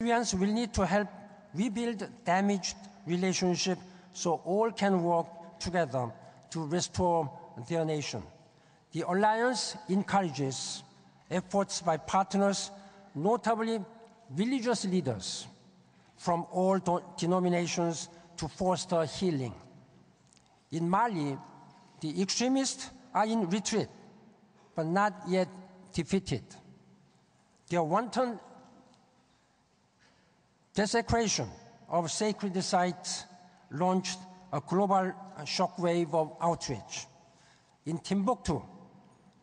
Syrians will need to help rebuild damaged relationships so all can work together to restore their nation. The alliance encourages efforts by partners, notably religious leaders from all denominations, to foster healing. In Mali, the extremists are in retreat, but not yet defeated. Their wanton desecration of sacred sites launched a global shockwave of outrage. In Timbuktu,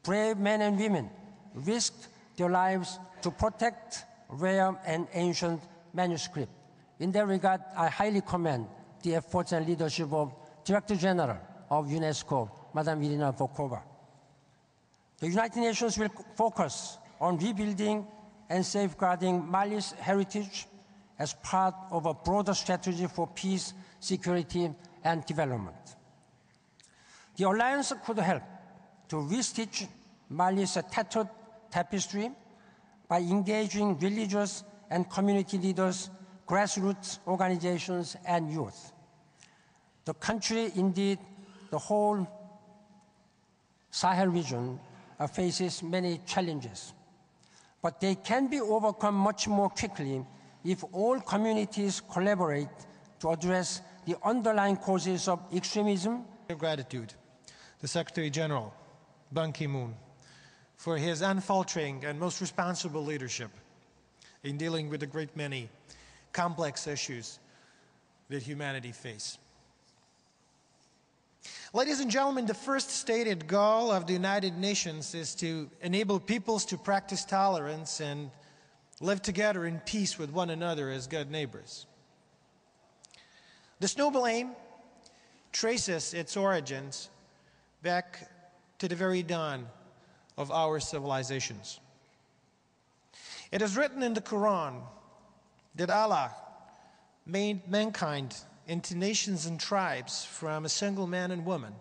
brave men and women risked their lives to protect rare and ancient manuscripts. In that regard, I highly commend the efforts and leadership of Director General of UNESCO, Madam Irina Bokova. The United Nations will focus on rebuilding and safeguarding Mali's heritage as part of a broader strategy for peace, security, and development. The alliance could help to restitch Mali's tattered tapestry by engaging religious and community leaders, grassroots organizations, and youth. The country, indeed, the whole Sahel region faces many challenges, but they can be overcome much more quickly if all communities collaborate to address the underlying causes of extremism. Gratitude to Secretary General Ban Ki-moon for his unfaltering and most responsible leadership in dealing with a great many complex issues that humanity faces. Ladies and gentlemen, the first stated goal of the United Nations is to enable peoples to practice tolerance and live together in peace with one another as good neighbors. This noble aim traces its origins back to the very dawn of our civilizations. It is written in the Quran that Allah made mankind into nations and tribes from a single man and woman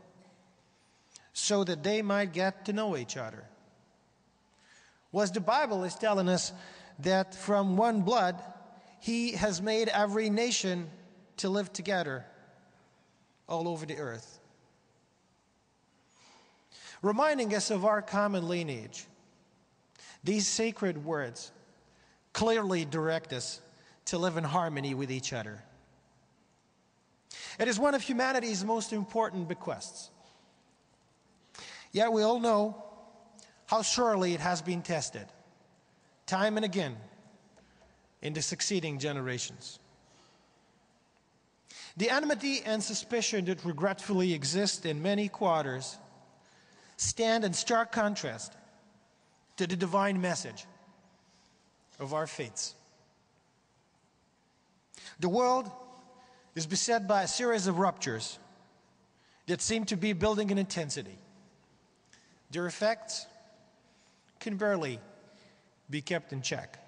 so that they might get to know each other. Whereas the Bible is telling us that from one blood, He has made every nation to live together all over the earth, reminding us of our common lineage. These sacred words clearly direct us to live in harmony with each other. It is one of humanity's most important bequests. Yet we all know how sorely it has been tested, time and again, in the succeeding generations. The enmity and suspicion that regretfully exist in many quarters stand in stark contrast to the divine message of our faiths. The world is beset by a series of ruptures that seem to be building in intensity. Their effects can barely be kept in check.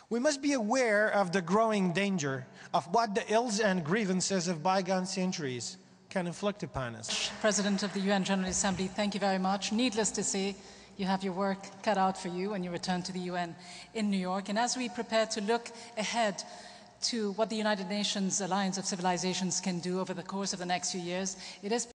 We must be aware of the growing danger of what the ills and grievances of bygone centuries can inflict upon us. President of the UN General Assembly, thank you very much. Needless to say, you have your work cut out for you when you return to the UN in New York. And as we prepare to look ahead to what the United Nations Alliance of Civilizations can do over the course of the next few years, it is